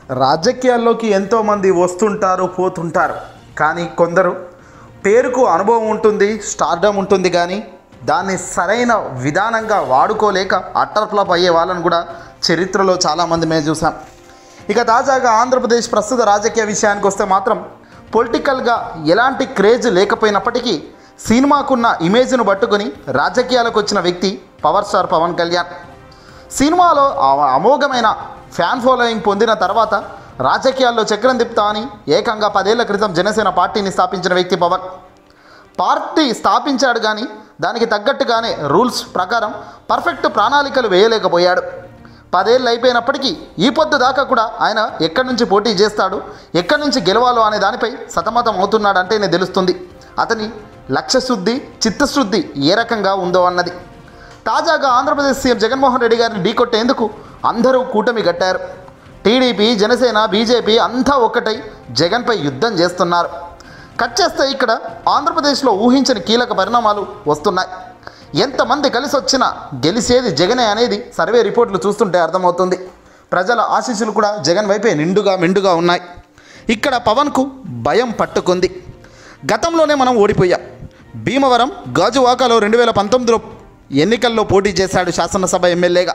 రాజకీయాల్లోకి ఎంతోమంది వస్తుంటారు పోతుంటారు, కానీ కొందరు పేరుకు అనుభవం ఉంటుంది, స్టార్డమ్ ఉంటుంది, కానీ దాన్ని సరైన విధానంగా వాడుకోలేక అట్టర్ ఫ్లాప్ అయ్యే వాళ్ళని కూడా చరిత్రలో చాలామంది మేము చూసాం. ఇక తాజాగా ఆంధ్రప్రదేశ్ ప్రస్తుత రాజకీయ విషయానికి వస్తే మాత్రం పొలిటికల్గా ఎలాంటి క్రేజ్ లేకపోయినప్పటికీ సినిమాకున్న ఇమేజ్ను పట్టుకొని రాజకీయాలకు వచ్చిన వ్యక్తి పవర్ స్టార్ పవన్ కళ్యాణ్. సినిమాలో అమోఘమైన ఫ్యాన్ ఫాలోయింగ్ పొందిన తర్వాత రాజకీయాల్లో చక్రం తిప్పుతా అని ఏకంగా 10 ఏళ్ల క్రితం జనసేన పార్టీని స్థాపించిన వ్యక్తి పవన్. పార్టీ స్థాపించాడు, కానీ దానికి తగ్గట్టుగానే రూల్స్ ప్రకారం పర్ఫెక్ట్ ప్రణాళికలు వేయలేకపోయాడు. 10 ఏళ్ళు అయిపోయినప్పటికీ ఈ పొద్దు దాకా కూడా ఆయన ఎక్కడి నుంచి పోటీ చేస్తాడు, ఎక్కడి నుంచి గెలవాలో అనే దానిపై సతమతం అవుతున్నాడంటేనే తెలుస్తుంది అతని లక్ష్యశుద్ధి, చిత్తశుద్ధి ఏ రకంగా ఉందో అన్నది. తాజాగా ఆంధ్రప్రదేశ్ సీఎం జగన్మోహన్ రెడ్డి గారిని ఢీకొట్టేందుకు అందరూ కూటమి కట్టారు. టీడీపీ, జనసేన, బీజేపీ అంతా ఒక్కటై జగన్పై యుద్ధం చేస్తున్నారు. కట్ చేస్తే ఇక్కడ ఆంధ్రప్రదేశ్లో ఊహించని కీలక పరిణామాలు వస్తున్నాయి. ఎంతమంది కలిసి వచ్చినా గెలిచేది జగనే అనేది సర్వే రిపోర్ట్లు చూస్తుంటే అర్థమవుతుంది. ప్రజల ఆశీస్సులు కూడా జగన్ వైపే మెండుగా ఉన్నాయి. ఇక్కడ పవన్కు భయం పట్టుకుంది. గతంలోనే మనం ఓడిపోయాం. భీమవరం, గాజువాకలో 2019లో ఎన్నికల్లో పోటీ చేశాడు శాసనసభ ఎమ్మెల్యేగా.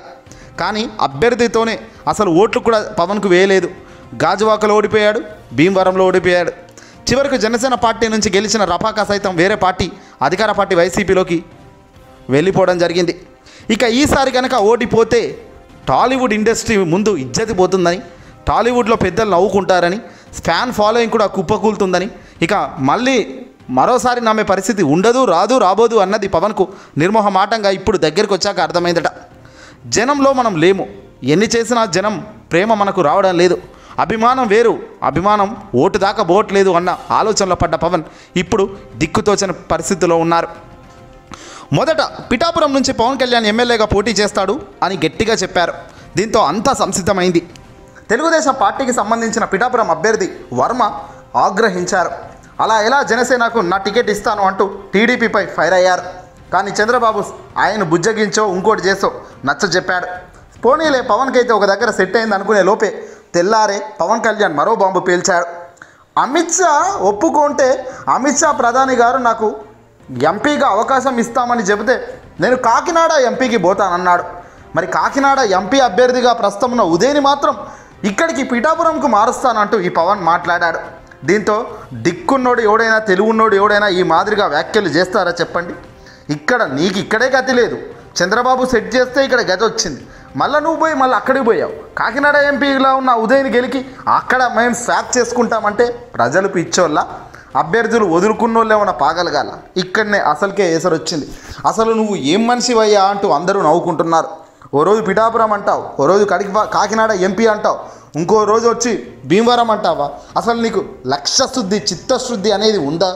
కానీ అభ్యర్థితోనే అసలు ఓట్లు కూడా పవన్కు వేయలేదు. గాజువాకలో ఓడిపోయాడు, భీమవరంలో ఓడిపోయాడు. చివరకు జనసేన పార్టీ నుంచి గెలిచిన రపాకా సైతం వేరే పార్టీ, అధికార పార్టీ వైసీపీలోకి వెళ్ళిపోవడం జరిగింది. ఇక ఈసారి కనుక ఓడిపోతే టాలీవుడ్ ఇండస్ట్రీ ముందు ఇజ్జతి పోతుందని, టాలీవుడ్లో పెద్దలు నవ్వుకుంటారని, ఫ్యాన్ ఫాలోయింగ్ కూడా కుప్పకూలుతుందని, ఇక మరోసారి నమ్మే పరిస్థితి ఉండదు, రాబోదు అన్నది పవన్కు నిర్మోహమాటంగా ఇప్పుడు దగ్గరికి వచ్చాక అర్థమైందట. జనంలో మనం లేము, ఎన్ని చేసినా జనం ప్రేమ మనకు రావడం లేదు. అభిమానం వేరు, అభిమానం ఓటు దాకా పోవట్లేదు అన్న ఆలోచనలో పడ్డ పవన్ ఇప్పుడు దిక్కుతోచని పరిస్థితిలో ఉన్నారు. మొదట పిఠాపురం నుంచి పవన్ కళ్యాణ్ ఎమ్మెల్యేగా పోటీ చేస్తాడు అని గట్టిగా చెప్పారు. దీంతో అంతా సంసిద్ధమైంది. తెలుగుదేశం పార్టీకి సంబంధించిన పిఠాపురం అభ్యర్థి వర్మ ఆగ్రహించారు. అలా ఎలా జనసేనకు నా టికెట్ ఇస్తాను అంటూ టీడీపీపై ఫైర్ అయ్యారు. కానీ చంద్రబాబు ఆయన బుజ్జగించో ఇంకోటి చేసో నచ్చజెప్పాడు. పోనీలే పవన్కి అయితే ఒక దగ్గర సెట్ అయింది అనుకునే లోపే తెల్లారే పవన్ కళ్యాణ్ మరో బాంబు పేల్చాడు. అమిత్ షా ఒప్పుకుంటే అమిత్ షా ప్రధాని గారు నాకు ఎంపీగా అవకాశం ఇస్తామని చెబితే నేను కాకినాడ ఎంపీకి పోతానన్నాడు. మరి కాకినాడ ఎంపీ అభ్యర్థిగా ప్రస్తుతం ఉన్న ఉదయని మాత్రం ఇక్కడికి పిఠాపురంకు మారుస్తానంటూ ఈ పవన్ మాట్లాడాడు. దీంతో దిక్కున్నోడు ఎవడైనా, తెలుగున్నోడు ఎవడైనా ఈ మాదిరిగా వ్యాఖ్యలు చేస్తారా చెప్పండి? నీకు ఇక్కడే గతి లేదు. చంద్రబాబు సెట్ చేస్తే ఇక్కడ గతి వచ్చింది, మళ్ళీ నువ్వు పోయి మళ్ళీ అక్కడికి పోయావు. కాకినాడ ఎంపీలా ఉన్న ఉదయని గెలికి అక్కడ మేము స్వాప్ చేసుకుంటామంటే ప్రజలు పిచ్చోళ్ళ, అభ్యర్థులు వదులుకున్నోళ్ళు ఏమన్నా పాగలగాల? ఇక్కడనే అసలుకే ఏసరు వచ్చింది. అసలు నువ్వు ఏం మనిషివయ్యా అంటూ అందరూ నవ్వుకుంటున్నారు. ఓ రోజు పిఠాపురం అంటావు, ఓ రోజు కాకినాడ ఎంపీ అంటావు, ఇంకో రోజు వచ్చి భీమవరం అంటావా? అసలు నీకు లక్ష్యశుద్ధి, చిత్తశుద్ధి అనేది ఉందా?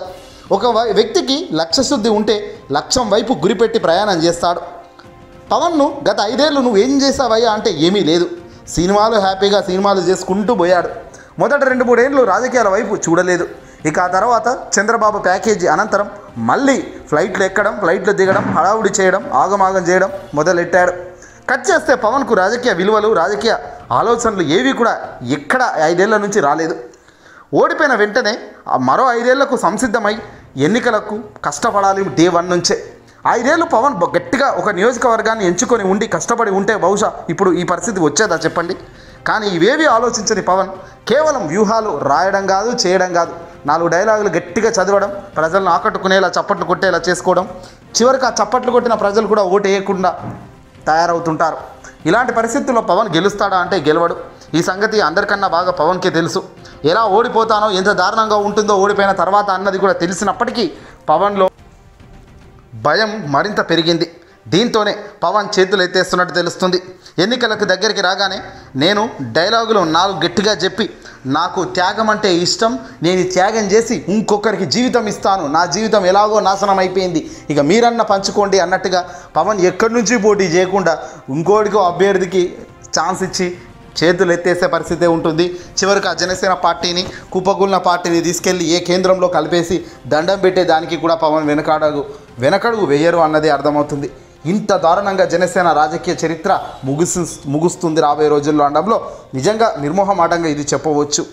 ఒక వ్యక్తికి లక్ష్యశుద్ధి ఉంటే లక్ష్యం వైపు గురిపెట్టి ప్రయాణం చేస్తాడు. పవన్ను గత 5 ఏళ్ళు నువ్వు ఏం చేసావయ్యా అంటే ఏమీ లేదు. హ్యాపీగా సినిమాలు చేసుకుంటూ పోయాడు. మొదట 2-3 ఏళ్ళు రాజకీయాల వైపు చూడలేదు. ఇక ఆ తర్వాత చంద్రబాబు ప్యాకేజీ అనంతరం మళ్ళీ ఫ్లైట్లు ఎక్కడం, ఫ్లైట్లు దిగడం, హడావుడి చేయడం, ఆగమాగం చేయడం మొదలెట్టాడు. కట్ చేస్తే పవన్కు రాజకీయ విలువలు, రాజకీయ ఆలోచనలు ఏవి కూడా ఎక్కడ 5 ఏళ్ల నుంచి రాలేదు. ఓడిపోయిన వెంటనే మరో 5 ఏళ్లకు సంసిద్ధమై ఎన్నికలకు కష్టపడాలి డే 1 నుంచే. 5 ఏళ్ళు పవన్ గట్టిగా ఒక నియోజకవర్గాన్ని ఎంచుకొని ఉండి కష్టపడి ఉంటే బహుశా ఇప్పుడు ఈ పరిస్థితి వచ్చేదా చెప్పండి? కానీ ఇవేవి ఆలోచించని పవన్ కేవలం వ్యూహాలు రాయడం కాదు, చేయడం కాదు, 4 డైలాగులు గట్టిగా చదవడం, ప్రజలను ఆకట్టుకునేలా చప్పట్లు కొట్టేలా చేసుకోవడం, చివరికి ఆ చప్పట్లు కొట్టిన ప్రజలు కూడా ఓటు వేయకుండా తయారవుతుంటారు. ఇలాంటి పరిస్థితుల్లో పవన్ గెలుస్తాడా అంటే గెలవడు. ఈ సంగతి అందరికన్నా బాగా పవన్కే తెలుసు. ఎలా ఓడిపోతానో, ఎంత దారుణంగా ఉంటుందో ఓడిపోయిన తర్వాత అన్నది కూడా తెలిసినప్పటికీ పవన్లో భయం మరింత పెరిగింది. దీంతోనే పవన్ చేతులు ఎత్తేస్తున్నట్టు తెలుస్తుంది. ఎన్నికలకు దగ్గరికి రాగానే నేను డైలాగులు 4 గట్టిగా చెప్పి నాకు త్యాగం అంటే ఇష్టం, నేను త్యాగం చేసి ఇంకొకరికి జీవితం ఇస్తాను, నా జీవితం ఎలాగో నాశనం అయిపోయింది, ఇక మీరన్నా పంచుకోండి అన్నట్టుగా పవన్ ఎక్కడి నుంచి పోటీ చేయకుండా ఇంకోటికో అభ్యర్థికి ఛాన్స్ ఇచ్చి చేతులు ఎత్తేసే పరిస్థితే ఉంటుంది. చివరికి ఆ జనసేన పార్టీని, కుప్పకూలిన పార్టీని తీసుకెళ్ళి ఏ కేంద్రంలో కలిపేసి దండం పెట్టే దానికి కూడా పవన్ వెనకడుగు వేయరు అన్నది అర్థమవుతుంది. ఇంత దారుణంగా జనసేన రాజకీయ చరిత్ర ముగుస్తుంది రాబోయే రోజుల్లో అనడంలో నిజంగా నిర్మోహమాటంగా ఇది చెప్పవచ్చు.